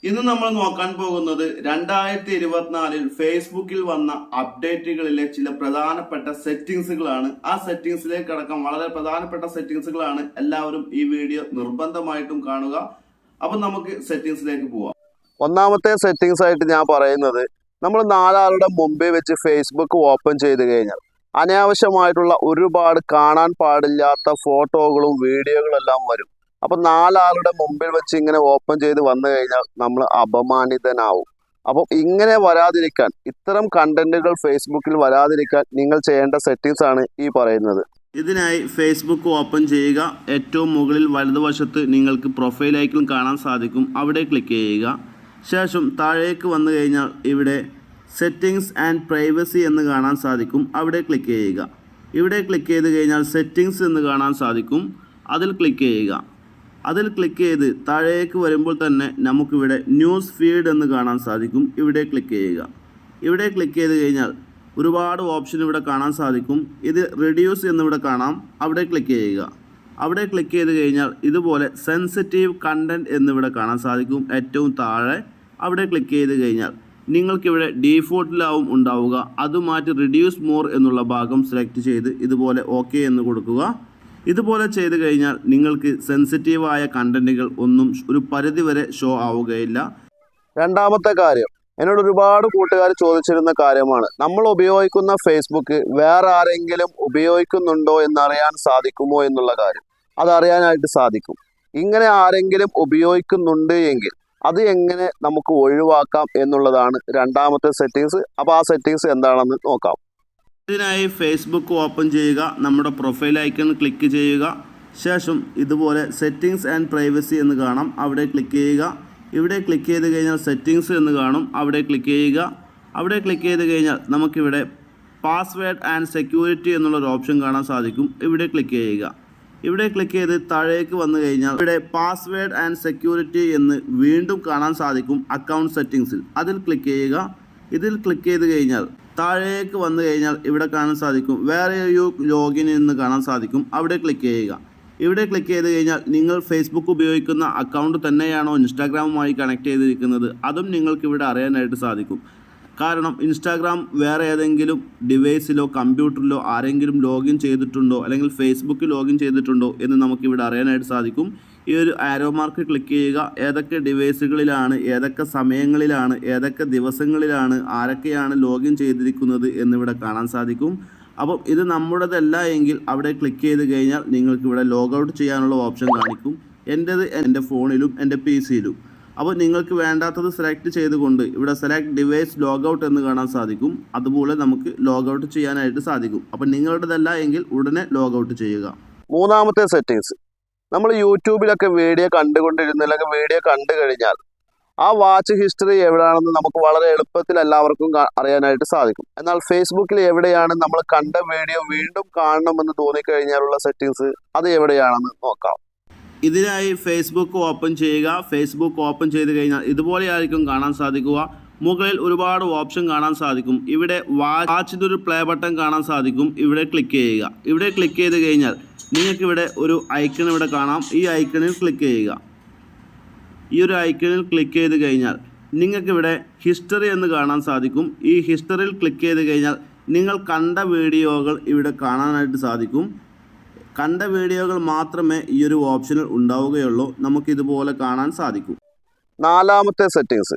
ഇന്ന് നമ്മൾ നോക്കാൻ പോകുന്നത് 2024 ഫേസ്ബുക്കിൽ വന്ന അപ്ഡേറ്റുകളിലെ ചില പ്രധാനപ്പെട്ട സെറ്റിംഗ്സുകളാണ്. ആ സെറ്റിംഗ്സിലേക്ക് അടക്കം വളരെ പ്രധാനപ്പെട്ട സെറ്റിംഗ്സുകളാണ്. എല്ലാവരും ഈ വീഡിയോ നിർബന്ധമായിട്ടും കാണുക. അപ്പൊ നമുക്ക് സെറ്റിംഗ്സിലേക്ക് പോവാം. ഒന്നാമത്തെ സെറ്റിംഗ്സ് ആയിട്ട് ഞാൻ പറയുന്നത്, നമ്മൾ നാലാളുടെ മുമ്പിൽ വെച്ച് ഫേസ്ബുക്ക് ഓപ്പൺ ചെയ്ത് കഴിഞ്ഞാൽ അനാവശ്യമായിട്ടുള്ള ഒരുപാട് കാണാൻ പാടില്ലാത്ത ഫോട്ടോകളും വീഡിയോകളും എല്ലാം വരും. അപ്പം നാലാളുടെ മുമ്പിൽ വെച്ച് ഇങ്ങനെ ഓപ്പൺ ചെയ്ത് വന്നു കഴിഞ്ഞാൽ നമ്മൾ അപമാനിതനാവും. അപ്പം ഇങ്ങനെ വരാതിരിക്കാൻ, ഇത്തരം കണ്ടന്റുകൾ ഫേസ്ബുക്കിൽ വരാതിരിക്കാൻ നിങ്ങൾ ചെയ്യേണ്ട സെറ്റിംഗ്സ് ആണ് ഈ പറയുന്നത്. ഇതിനായി ഫേസ്ബുക്ക് ഓപ്പൺ ചെയ്യുക. ഏറ്റവും മുകളിൽ വലതുവശത്ത് നിങ്ങൾക്ക് പ്രൊഫൈൽ ഐക്കൺ കാണാൻ സാധിക്കും. അവിടെ ക്ലിക്ക് ചെയ്യുക. ശേഷം താഴേക്ക് വന്നു കഴിഞ്ഞാൽ ഇവിടെ സെറ്റിംഗ്സ് ആൻഡ് പ്രൈവസി എന്ന് കാണാൻ സാധിക്കും. അവിടെ ക്ലിക്ക് ചെയ്യുക. ഇവിടെ ക്ലിക്ക് ചെയ്ത് കഴിഞ്ഞാൽ സെറ്റിംഗ്സ് എന്ന് കാണാൻ സാധിക്കും. അതിൽ ക്ലിക്ക് ചെയ്യുക. അതിൽ ക്ലിക്ക് ചെയ്ത് താഴേക്ക് വരുമ്പോൾ തന്നെ നമുക്കിവിടെ ന്യൂസ് ഫീഡ് എന്ന് കാണാൻ സാധിക്കും. ഇവിടെ ക്ലിക്ക് ചെയ്യുക. ഇവിടെ ക്ലിക്ക് ചെയ്ത് കഴിഞ്ഞാൽ ഒരുപാട് ഓപ്ഷൻ ഇവിടെ കാണാൻ സാധിക്കും. ഇത് റെഡ്യൂസ് എന്നിവിടെ കാണാം. അവിടെ ക്ലിക്ക് ചെയ്യുക. അവിടെ ക്ലിക്ക് ചെയ്ത് കഴിഞ്ഞാൽ ഇതുപോലെ സെൻസിറ്റീവ് കണ്ടൻറ്റ് എന്നിവിടെ കാണാൻ സാധിക്കും ഏറ്റവും താഴെ. അവിടെ ക്ലിക്ക് ചെയ്ത് കഴിഞ്ഞാൽ നിങ്ങൾക്കിവിടെ ഡീഫോൾട്ടിലാവും ഉണ്ടാവുക. അത് മാറ്റി റിഡ്യൂസ് മോർ എന്നുള്ള ഭാഗം സെലക്ട് ചെയ്ത് ഇതുപോലെ ഓക്കെ എന്ന് കൊടുക്കുക. ഇതുപോലെ ചെയ്ത് കഴിഞ്ഞാൽ നിങ്ങൾക്ക് സെൻസിറ്റീവായ കണ്ടന്റുകൾ ഒന്നും ഒരു പരിധിവരെ ഷോ ആവുകയില്ല. രണ്ടാമത്തെ കാര്യം, എന്നോട് ഒരുപാട് കൂട്ടുകാർ ചോദിച്ചിരുന്ന കാര്യമാണ്, നമ്മൾ ഉപയോഗിക്കുന്ന ഫേസ്ബുക്ക് വേറെ ആരെങ്കിലും ഉപയോഗിക്കുന്നുണ്ടോ എന്നറിയാൻ സാധിക്കുമോ എന്നുള്ള കാര്യം. അതറിയാനായിട്ട് സാധിക്കും. ഇങ്ങനെ ആരെങ്കിലും ഉപയോഗിക്കുന്നുണ്ട് എങ്കിൽ അത് എങ്ങനെ നമുക്ക് ഒഴിവാക്കാം എന്നുള്ളതാണ് രണ്ടാമത്തെ സെറ്റിങ്സ്. അപ്പോൾ ആ സെറ്റിങ്സ് എന്താണെന്ന് നോക്കാം. ഇതിനായി ഫേസ്ബുക്ക് ഓപ്പൺ ചെയ്യുക. നമ്മുടെ പ്രൊഫൈൽ ഐക്കൺ ക്ലിക്ക് ചെയ്യുക. ശേഷം ഇതുപോലെ സെറ്റിംഗ്സ് ആൻഡ് പ്രൈവസി എന്ന് കാണാം. അവിടെ ക്ലിക്ക് ചെയ്യുക. ഇവിടെ ക്ലിക്ക് ചെയ്ത് കഴിഞ്ഞാൽ സെറ്റിംഗ്സ് എന്ന് കാണും. അവിടെ ക്ലിക്ക് ചെയ്യുക. അവിടെ ക്ലിക്ക് ചെയ്ത് കഴിഞ്ഞാൽ നമുക്കിവിടെ പാസ്വേഡ് ആൻഡ് സെക്യൂരിറ്റി എന്നുള്ളൊരു ഓപ്ഷൻ കാണാൻ സാധിക്കും. ഇവിടെ ക്ലിക്ക് ചെയ്യുക. ഇവിടെ ക്ലിക്ക് ചെയ്ത് താഴേക്ക് വന്നു കഴിഞ്ഞാൽ ഇവിടെ പാസ്വേഡ് ആൻഡ് സെക്യൂരിറ്റി എന്ന് വീണ്ടും കാണാൻ സാധിക്കും അക്കൗണ്ട് സെറ്റിംഗ്സിൽ. അതിൽ ക്ലിക്ക് ചെയ്യുക. ഇതിൽ ക്ലിക്ക് ചെയ്ത് കഴിഞ്ഞാൽ താഴേക്ക് വന്നു കഴിഞ്ഞാൽ ഇവിടെ കാണാൻ സാധിക്കും വേറെ ഒരു ലോഗിൻ എന്ന് കാണാൻ സാധിക്കും. അവിടെ ക്ലിക്ക് ചെയ്യുക. ഇവിടെ ക്ലിക്ക് ചെയ്ത് കഴിഞ്ഞാൽ നിങ്ങൾ ഫേസ്ബുക്ക് ഉപയോഗിക്കുന്ന അക്കൗണ്ട് തന്നെയാണോ ഇൻസ്റ്റാഗ്രാമുമായി കണക്ട് ചെയ്തിരിക്കുന്നത് അതും നിങ്ങൾക്ക് ഇവിടെ അറിയാനായിട്ട് സാധിക്കും. കാരണം ഇൻസ്റ്റാഗ്രാം വേറെ ഏതെങ്കിലും ഡിവൈസിലോ കമ്പ്യൂട്ടറിലോ ആരെങ്കിലും ലോഗിൻ ചെയ്തിട്ടുണ്ടോ അല്ലെങ്കിൽ ഫേസ്ബുക്കിൽ ലോഗിൻ ചെയ്തിട്ടുണ്ടോ എന്ന് നമുക്കിവിടെ അറിയാനായിട്ട് സാധിക്കും. ഈ ഒരു ആരോ മാർക്ക് ക്ലിക്ക് ചെയ്യുക. ഏതൊക്കെ ഡിവൈസുകളിലാണ്, ഏതൊക്കെ സമയങ്ങളിലാണ്, ഏതൊക്കെ ദിവസങ്ങളിലാണ്, ആരൊക്കെയാണ് ലോഗിൻ ചെയ്തിരിക്കുന്നത് എന്നിവിടെ കാണാൻ സാധിക്കും. അപ്പം ഇത് നമ്മുടേതല്ല എങ്കിൽ അവിടെ ക്ലിക്ക് ചെയ്ത് കഴിഞ്ഞാൽ നിങ്ങൾക്കിവിടെ ലോഗൗട്ട് ചെയ്യാനുള്ള ഓപ്ഷൻ കാണിക്കും. എൻ്റേത് എൻ്റെ ഫോണിലും എൻ്റെ PC-യിലും. അപ്പോൾ നിങ്ങൾക്ക് വേണ്ടാത്തത് സെലക്ട് ചെയ്തുകൊണ്ട് ഇവിടെ സെലക്ട് ഡിവൈസ് ലോഗൗട്ട് എന്ന് കാണാൻ സാധിക്കും. അതുപോലെ നമുക്ക് ലോഗൗട്ട് ചെയ്യാനായിട്ട് സാധിക്കും. അപ്പോൾ നിങ്ങളുടേതല്ല എങ്കിൽ ഉടനെ ലോഗൗട്ട് ചെയ്യുക. മൂന്നാമത്തെ സെറ്റിങ്സ്, നമ്മൾ യൂട്യൂബിലൊക്കെ വീഡിയോ കണ്ടുകൊണ്ടിരുന്നില്ലെങ്കിൽ വീഡിയോ കണ്ടു കഴിഞ്ഞാൽ ആ വാച്ച് ഹിസ്റ്ററി എവിടെയാണെന്ന് നമുക്ക് വളരെ എളുപ്പത്തിൽ എല്ലാവർക്കും അറിയാനായിട്ട് സാധിക്കും. എന്നാൽ ഫേസ്ബുക്കിൽ എവിടെയാണ് നമ്മൾ കണ്ട വീഡിയോ വീണ്ടും കാണണമെന്ന് തോന്നിക്കഴിഞ്ഞാലുള്ള സെറ്റിങ്സ്, അത് എവിടെയാണെന്ന് നോക്കാം. ഇതിനായി ഫേസ്ബുക്ക് ഓപ്പൺ ചെയ്യുക. ഫേസ്ബുക്ക് ഓപ്പൺ ചെയ്ത് കഴിഞ്ഞാൽ ഇതുപോലെയായിരിക്കും കാണാൻ സാധിക്കുക. മുകളിൽ ഒരുപാട് ഓപ്ഷൻ കാണാൻ സാധിക്കും. ഇവിടെ വാച്ചിൻ്റെ ഒരു പ്ലേ ബട്ടൺ കാണാൻ സാധിക്കും. ഇവിടെ ക്ലിക്ക് ചെയ്യുക. ഇവിടെ ക്ലിക്ക് ചെയ്ത് കഴിഞ്ഞാൽ നിങ്ങൾക്കിവിടെ ഒരു ഐക്കൺ ഇവിടെ കാണാം. ഈ ഐക്കണിൽ ക്ലിക്ക് ചെയ്യുക. ഈ ഒരു ഐക്കണിൽ ക്ലിക്ക് ചെയ്ത് കഴിഞ്ഞാൽ നിങ്ങൾക്കിവിടെ ഹിസ്റ്ററി എന്ന് കാണാൻ സാധിക്കും. ഈ ഹിസ്റ്ററിയിൽ ക്ലിക്ക് ചെയ്ത് കഴിഞ്ഞാൽ നിങ്ങൾ കണ്ട വീഡിയോകൾ ഇവിടെ കാണാനായിട്ട് സാധിക്കും. കണ്ട വീഡിയോകൾ മാത്രമേ ഈ ഒരു ഓപ്ഷനിൽ ഉണ്ടാവുകയുള്ളൂ. നമുക്കിതുപോലെ കാണാൻ സാധിക്കും. നാലാമത്തെ സെറ്റിങ്സ്,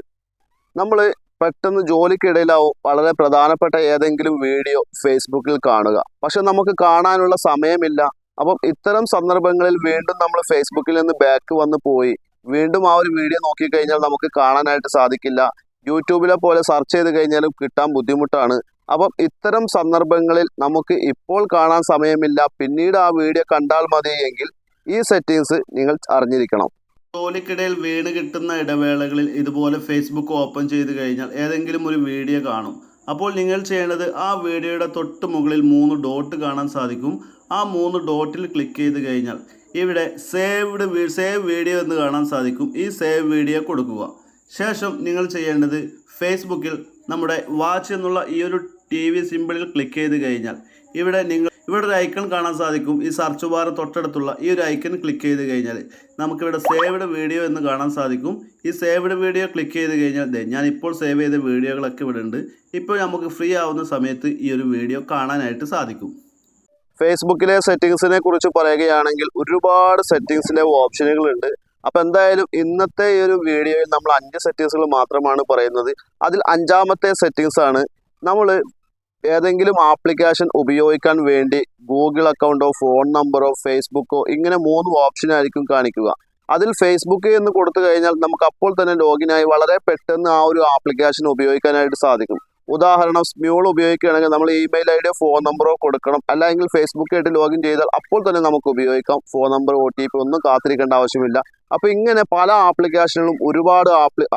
നമ്മൾ പെട്ടെന്ന് ജോലിക്കിടയിലാവും വളരെ പ്രധാനപ്പെട്ട ഏതെങ്കിലും വീഡിയോ ഫേസ്ബുക്കിൽ കാണുക. പക്ഷെ നമുക്ക് കാണാനുള്ള സമയമില്ല. അപ്പം ഇത്തരം സന്ദർഭങ്ങളിൽ വീണ്ടും നമ്മൾ ഫേസ്ബുക്കിൽ നിന്ന് ബാക്ക് വന്ന് പോയി വീണ്ടും ആ ഒരു വീഡിയോ നോക്കിക്കഴിഞ്ഞാൽ നമുക്ക് കാണാനായിട്ട് സാധിക്കില്ല. യൂട്യൂബിലെ പോലെ സെർച്ച് ചെയ്ത് കഴിഞ്ഞാലും കിട്ടാൻ ബുദ്ധിമുട്ടാണ്. അപ്പം ഇത്തരം സന്ദർഭങ്ങളിൽ നമുക്ക് ഇപ്പോൾ കാണാൻ സമയമില്ല, പിന്നീട് ആ വീഡിയോ കണ്ടാൽ മതി എങ്കിൽ ഈ സെറ്റിങ്സ് നിങ്ങൾ അറിഞ്ഞിരിക്കണം. ജോലിക്കിടയിൽ വീണ് കിട്ടുന്ന ഇടവേളകളിൽ ഇതുപോലെ ഫേസ്ബുക്ക് ഓപ്പൺ ചെയ്ത് കഴിഞ്ഞാൽ ഏതെങ്കിലും ഒരു വീഡിയോ കാണും. അപ്പോൾ നിങ്ങൾ ചെയ്യേണ്ടത് ആ വീഡിയോയുടെ തൊട്ട് മുകളിൽ 3 ഡോട്ട് കാണാൻ സാധിക്കും. ആ 3 ഡോട്ടിൽ ക്ലിക്ക് ചെയ്ത് കഴിഞ്ഞാൽ ഇവിടെ സേവ് വീഡിയോ എന്ന് കാണാൻ സാധിക്കും. ഈ സേവ് വീഡിയോ കൊടുക്കുക. ശേഷം നിങ്ങൾ ചെയ്യേണ്ടത് ഫേസ്ബുക്കിൽ നമ്മുടെ വാച്ച് എന്നുള്ള ഈ ഒരു TV സിമ്പിളിൽ ക്ലിക്ക് ചെയ്ത് കഴിഞ്ഞാൽ ഇവിടെ നിങ്ങൾ ഇവിടെ ഒരു ഐക്കൺ കാണാൻ സാധിക്കും. ഈ സെർച്ച് ബാർ തൊട്ടടുത്തുള്ള ഈ ഒരു ഐക്കൺ ക്ലിക്ക് ചെയ്ത് കഴിഞ്ഞാൽ നമുക്കിവിടെ സേവ്ഡ് വീഡിയോ എന്ന് കാണാൻ സാധിക്കും. ഈ സേവ്ഡ് വീഡിയോ ക്ലിക്ക് ചെയ്ത് കഴിഞ്ഞാൽ ഞാൻ ഇപ്പോൾ സേവ് ചെയ്ത വീഡിയോകളൊക്കെ ഇവിടെ ഉണ്ട്. ഇപ്പോൾ നമുക്ക് ഫ്രീ ആവുന്ന സമയത്ത് ഈ ഒരു വീഡിയോ കാണാനായിട്ട് സാധിക്കും. ഫേസ്ബുക്കിലെ സെറ്റിങ്സിനെ കുറിച്ച് പറയുകയാണെങ്കിൽ ഒരുപാട് സെറ്റിങ്സിലെ ഓപ്ഷനുകളുണ്ട്. അപ്പോൾ എന്തായാലും ഇന്നത്തെ ഈ ഒരു വീഡിയോയിൽ നമ്മൾ 5 സെറ്റിങ്സുകൾ മാത്രമാണ് പറയുന്നത്. അതിൽ 5ാമത്തെ സെറ്റിങ്സ് ആണ് നമ്മൾ ഏതെങ്കിലും ആപ്ലിക്കേഷൻ ഉപയോഗിക്കാൻ വേണ്ടി ഗൂഗിൾ അക്കൗണ്ടോ ഫോൺ നമ്പറോ ഫേസ്ബുക്കോ ഇങ്ങനെ 3 ഓപ്ഷനായിരിക്കും കാണിക്കുക. അതിൽ ഫേസ്ബുക്ക് എന്ന് കൊടുത്തു കഴിഞ്ഞാൽ നമുക്ക് അപ്പോൾ തന്നെ ലോഗിനായി വളരെ പെട്ടെന്ന് ആ ഒരു ആപ്ലിക്കേഷൻ ഉപയോഗിക്കാനായിട്ട് സാധിക്കും. ഉദാഹരണം സ്മ്യൂൾ ഉപയോഗിക്കുകയാണെങ്കിൽ നമ്മൾ ഇമെയിൽ ഐഡിയോ ഫോൺ നമ്പറോ കൊടുക്കണം. അല്ലെങ്കിൽ ഫേസ്ബുക്കായിട്ട് ലോഗിൻ ചെയ്താൽ അപ്പോൾ തന്നെ നമുക്ക് ഉപയോഗിക്കാം. ഫോൺ നമ്പർ OTP ഒന്നും കാത്തിരിക്കേണ്ട ആവശ്യമില്ല. അപ്പോൾ ഇങ്ങനെ പല ആപ്ലിക്കേഷനുകളും ഒരുപാട്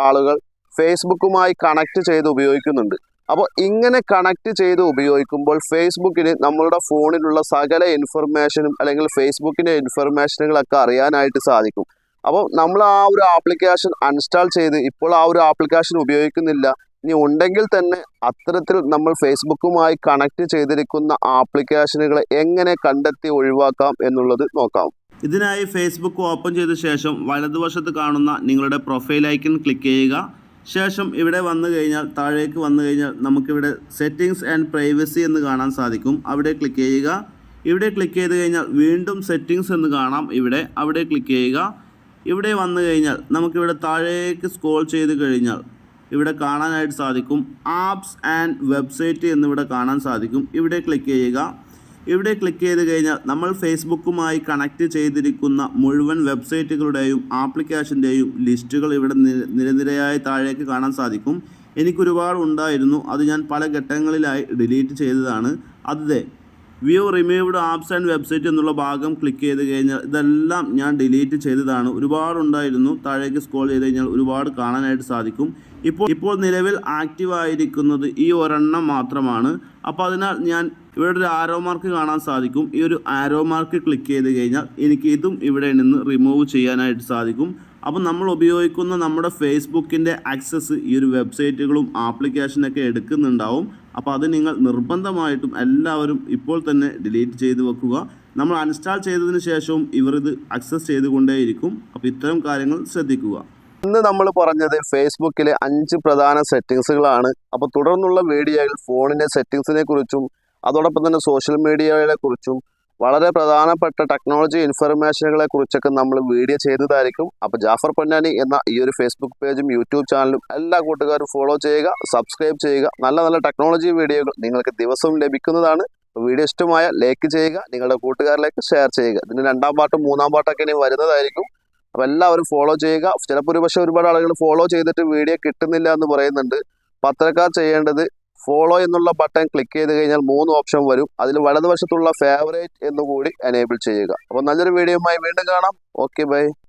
ആളുകൾ ഫേസ്ബുക്കുമായി കണക്ട് ചെയ്ത് ഉപയോഗിക്കുന്നുണ്ട്. അപ്പോൾ ഇങ്ങനെ കണക്ട് ചെയ്ത് ഉപയോഗിക്കുമ്പോൾ ഫേസ്ബുക്കിന് നമ്മളുടെ ഫോണിലുള്ള സകല ഇൻഫർമേഷനും അല്ലെങ്കിൽ ഫേസ്ബുക്കിൻ്റെ ഇൻഫർമേഷനുകളൊക്കെ അറിയാനായിട്ട് സാധിക്കും. അപ്പോൾ നമ്മൾ ആ ഒരു ആപ്ലിക്കേഷൻ അൺഇൻസ്റ്റാൾ ചെയ്ത് ഇപ്പോൾ ആ ഒരു ആപ്ലിക്കേഷൻ ഉപയോഗിക്കുന്നില്ല, ഇനി ഉണ്ടെങ്കിൽ തന്നെ അത്തരത്തിൽ നമ്മൾ ഫേസ്ബുക്കുമായി കണക്ട് ചെയ്തിരിക്കുന്ന ആപ്ലിക്കേഷനുകളെ എങ്ങനെ കണ്ടെത്തി ഒഴിവാക്കാം എന്നുള്ളത് നോക്കാം. ഇതിനായി ഫേസ്ബുക്ക് ഓപ്പൺ ചെയ്ത ശേഷം വലതുവശത്ത് കാണുന്ന നിങ്ങളുടെ പ്രൊഫൈൽ ഐക്കൺ ക്ലിക്ക് ചെയ്യുക. ശേഷം ഇവിടെ വന്നു കഴിഞ്ഞാൽ താഴേക്ക് വന്നു കഴിഞ്ഞാൽ നമുക്കിവിടെ സെറ്റിങ്സ് ആൻഡ് പ്രൈവസി എന്ന് കാണാൻ സാധിക്കും. അവിടെ ക്ലിക്ക് ചെയ്യുക. ഇവിടെ ക്ലിക്ക് ചെയ്ത് കഴിഞ്ഞാൽ വീണ്ടും സെറ്റിങ്സ് എന്ന് കാണാം. അവിടെ ക്ലിക്ക് ചെയ്യുക. ഇവിടെ വന്നു കഴിഞ്ഞാൽ നമുക്കിവിടെ താഴേക്ക് സ്ക്രോൾ ചെയ്ത് കഴിഞ്ഞാൽ ഇവിടെ കാണാനായിട്ട് സാധിക്കും ആപ്സ് ആൻഡ് വെബ്സൈറ്റ് എന്നിവിടെ കാണാൻ സാധിക്കും. ഇവിടെ ക്ലിക്ക് ചെയ്യുക. ഇവിടെ ക്ലിക്ക് ചെയ്ത് കഴിഞ്ഞാൽ നമ്മൾ ഫേസ്ബുക്കുമായി കണക്ട് ചെയ്തിരിക്കുന്ന മുഴുവൻ വെബ്സൈറ്റുകളുടെയും ആപ്ലിക്കേഷൻ്റെയും ലിസ്റ്റുകൾ ഇവിടെ നിരനിരയായി താഴേക്ക് കാണാൻ സാധിക്കും. എനിക്കൊരുപാട് ഉണ്ടായിരുന്നു, അത് ഞാൻ പല ഘട്ടങ്ങളിലായി ഡിലീറ്റ് ചെയ്തതാണ്. അത് view removed apps and website എന്നുള്ള ഭാഗം ക്ലിക്ക് ചെയ്ത് കഴിഞ്ഞാൽ ഇതെല്ലാം ഞാൻ ഡിലീറ്റ് ചെയ്തതാണ്. ഒരുപാടുണ്ടായിരുന്നു. താഴേക്ക് സ്ക്രോൾ ചെയ്ത് കഴിഞ്ഞാൽ ഒരുപാട് കാണാനായിട്ട് സാധിക്കും. ഇപ്പോൾ നിലവിൽ ആക്റ്റീവ് ആയിരിക്കുന്നത് ഈ ഒരെണ്ണം മാത്രമാണ്. അപ്പോൾ അതിനാൽ ഞാൻ ഇവിടെ ഒരു ആരോ മാർക്ക് കാണാൻ സാധിക്കും. ഈ ഒരു ആരോ മാർക്ക് ക്ലിക്ക് ചെയ്ത് കഴിഞ്ഞാൽ എനിക്ക് ഇതും ഇവിടെ നിന്ന് റിമൂവ് ചെയ്യാനായിട്ട് സാധിക്കും. അപ്പോൾ നമ്മൾ ഉപയോഗിക്കുന്ന നമ്മുടെ ഫേസ്ബുക്കിൻ്റെ ആക്സസ് ഈ ഒരു വെബ്സൈറ്റുകളും ആപ്ലിക്കേഷനൊക്കെ എടുക്കുന്നുണ്ടാവും. അപ്പോൾ അത് നിങ്ങൾ നിർബന്ധമായിട്ടും എല്ലാവരും ഇപ്പോൾ തന്നെ ഡിലീറ്റ് ചെയ്ത് വെക്കുക. നമ്മൾ അൺഇൻസ്റ്റാൾ ചെയ്തതിന് ശേഷവും ഇവർ ഇത് ആക്സസ് ചെയ്തുകൊണ്ടേയിരിക്കും. അപ്പോൾ ഇത്തരം കാര്യങ്ങൾ ശ്രദ്ധിക്കുക. ഇന്ന് നമ്മൾ പറഞ്ഞത് ഫേസ്ബുക്കിലെ 5 പ്രധാന സെറ്റിങ്സുകളാണ്. അപ്പോൾ തുടർന്നുള്ള വീഡിയോയിൽ ഫോണിൻ്റെ സെറ്റിങ്സിനെ കുറിച്ചും അതോടൊപ്പം തന്നെ സോഷ്യൽ മീഡിയകളെ കുറിച്ചും വളരെ പ്രധാനപ്പെട്ട ടെക്നോളജി ഇൻഫർമേഷനുകളെ കുറിച്ചൊക്കെ നമ്മൾ വീഡിയോ ചെയ്തതായിരിക്കും. അപ്പോൾ ജാഫർ പൊന്നാനി എന്ന ഈ ഒരു ഫേസ്ബുക്ക് പേജും യൂട്യൂബ് ചാനലും എല്ലാ കൂട്ടുകാരും ഫോളോ ചെയ്യുക, സബ്സ്ക്രൈബ് ചെയ്യുക. നല്ല നല്ല ടെക്നോളജി വീഡിയോകൾ നിങ്ങൾക്ക് ദിവസവും ലഭിക്കുന്നതാണ്. വീഡിയോ ഇഷ്ടമായ ലൈക്ക് ചെയ്യുക, നിങ്ങളുടെ കൂട്ടുകാരിലേക്ക് ഷെയർ ചെയ്യുക. ഇതിന് 2ാം പാർട്ടും 3ാം പാർട്ടൊക്കെ ഇനി വരുന്നതായിരിക്കും. അപ്പോൾ എല്ലാവരും ഫോളോ ചെയ്യുക. ചിലപ്പോൾ ഒരുപാട് ആളുകൾ ഫോളോ ചെയ്തിട്ട് വീഡിയോ കിട്ടുന്നില്ല എന്ന് പറയുന്നുണ്ട്. പത്രക്കാർ ചെയ്യേണ്ടത് ഫോളോ എന്നുള്ള ബട്ടൺ ക്ലിക്ക് ചെയ്ത് കഴിഞ്ഞാൽ 3 ഓപ്ഷൻ വരും. അതിൽ വലതുവശത്തുള്ള ഫേവറേറ്റ് എന്നുകൂടി എനേബിൾ ചെയ്യുക. അപ്പോൾ നല്ലൊരു വീഡിയോയുമായി വീണ്ടും കാണാം. Okay, by.